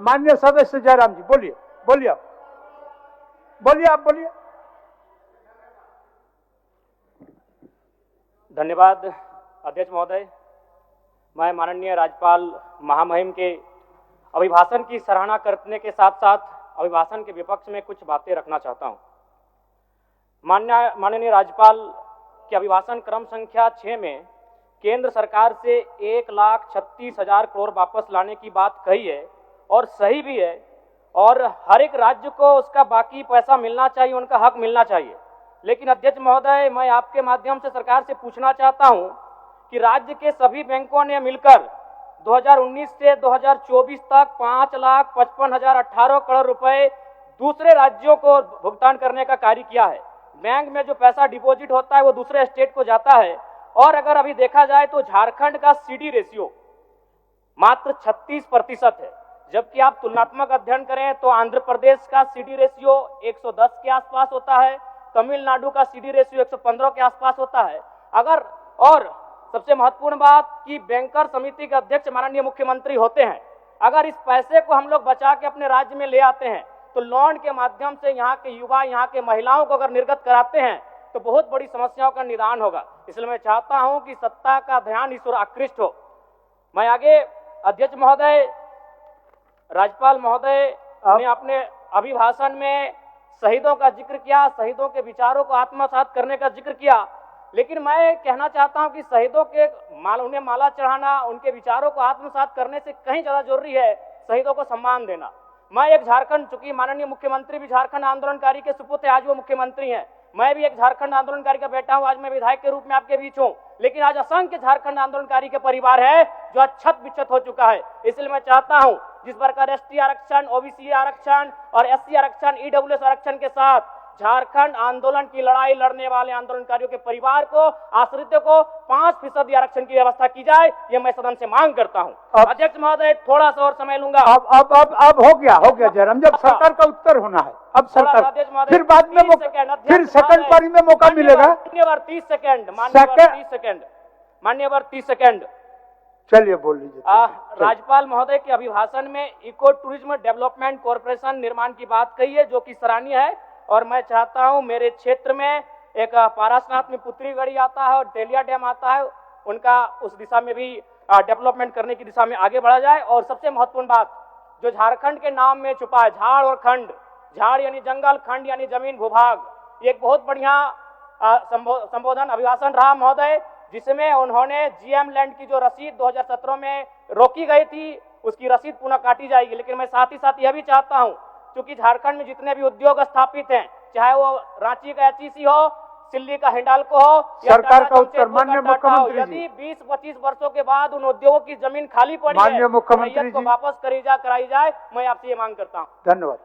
माननीय सदस्य जयराम जी बोलिए, बोलिए आप, बोलिए। धन्यवाद अध्यक्ष महोदय। मैं माननीय राज्यपाल महामहिम के अभिभाषण की सराहना करने के साथ साथ अभिभाषण के विपक्ष में कुछ बातें रखना चाहता हूं। माननीय राज्यपाल के अभिभाषण क्रम संख्या 6 में केंद्र सरकार से 1,36,000 करोड़ वापस लाने की बात कही है और सही भी है, और हर एक राज्य को उसका बाकी पैसा मिलना चाहिए, उनका हक मिलना चाहिए। लेकिन अध्यक्ष महोदय, मैं आपके माध्यम से सरकार से पूछना चाहता हूं कि राज्य के सभी बैंकों ने मिलकर 2019 से 2024 तक 5,55,018 करोड़ रुपए दूसरे राज्यों को भुगतान करने का कार्य किया है। बैंक में जो पैसा डिपॉजिट होता है वो दूसरे स्टेट को जाता है, और अगर अभी देखा जाए तो झारखंड का सीडी रेशियो मात्र 36% है, जबकि आप तुलनात्मक अध्ययन करें तो आंध्र प्रदेश का सीडी रेशियो 110 के आसपास होता है, तमिलनाडु का सीडी रेशियो 115 के आसपास होता है। अगर और सबसे महत्वपूर्ण बात कि बैंकर समिति के अध्यक्ष माननीय मुख्यमंत्री होते हैं, अगर इस पैसे को हम लोग बचा के अपने राज्य में ले आते हैं तो लोन के माध्यम से यहाँ के युवा, यहाँ के महिलाओं को अगर निर्गत कराते हैं तो बहुत बड़ी समस्याओं का निदान होगा। इसलिए मैं चाहता हूं कि सत्ता का ध्यान इस ओर आकृष्ट हो। मैं आगे अध्यक्ष महोदय, राज्यपाल महोदय ने अपने अभिभाषण में शहीदों का जिक्र किया, शहीदों के विचारों को आत्मसात करने का जिक्र किया, लेकिन मैं कहना चाहता हूं कि शहीदों के उन्हें माला चढ़ाना, उनके विचारों को आत्मसात करने से कहीं ज्यादा जरूरी है शहीदों को सम्मान देना। मैं एक झारखंड, चूंकि माननीय मुख्यमंत्री भी झारखंड आंदोलनकारी के सुपुत्र, आज वो मुख्यमंत्री हैं, मैं भी एक झारखंड आंदोलनकारी का बेटा हूं, आज मैं विधायक के रूप में आपके बीच हूं, लेकिन आज असंख्य झारखंड आंदोलनकारी के परिवार है जो आज छत बिछत हो चुका है। इसलिए मैं चाहता हूं जिस प्रकार एसटी आरक्षण, ओबीसी आरक्षण और एससी आरक्षण, ईडब्ल्यूएस आरक्षण के साथ झारखंड आंदोलन की लड़ाई लड़ने वाले आंदोलनकारियों के परिवार को, आश्रितों को 5% आरक्षण की व्यवस्था की जाए, ये मैं सदन से मांग करता हूं। अध्यक्ष महोदय, थोड़ा सा और समय लूंगा। अब हो गया जयराम, जब सरकार का उत्तर होना है, अब सरकार, फिर बाद में फिर सेकंड पारी में मौका मिलेगा। मान्यवर 30 सेकंड, मान्यवर 30 सेकंड। चलिए बोल लीजिए। राज्यपाल महोदय के अभिभाषण में इको टूरिज्म डेवलपमेंट कॉर्पोरेशन निर्माण की बात कही है, जो कि सराहनीय है, और मैं चाहता हूं मेरे क्षेत्र में एक पारासनाथ में पुत्री गढ़ी आता है और तेलिया डैम आता है, उनका उस दिशा में भी डेवलपमेंट करने की दिशा में आगे बढ़ा जाए। और सबसे महत्वपूर्ण बात जो झारखंड के नाम में छुपा है, झाड़ और खंड, झाड़ यानी जंगल, खंड यानी जमीन भूभाग, ये एक बहुत बढ़िया संबोधन अभिभाषण रहा महोदय, जिसमें उन्होंने जीएम लैंड की जो रसीद 2017 में रोकी गई थी उसकी रसीद पुनः काटी जाएगी। लेकिन मैं साथ ही साथ यह भी चाहता हूं, क्योंकि झारखंड में जितने भी उद्योग स्थापित हैं, चाहे वो रांची का एचईसी हो, सिल्ली का हिंडाल्को हो, सरकार का उत्तर माननीय मुख्यमंत्री जी, यदि 20-25 वर्षों के बाद उन उद्योगों की जमीन खाली पड़ी है, माननीय मुख्यमंत्री जी, वापस कराई जाए, मैं आपसे ये मांग करता हूँ। धन्यवाद।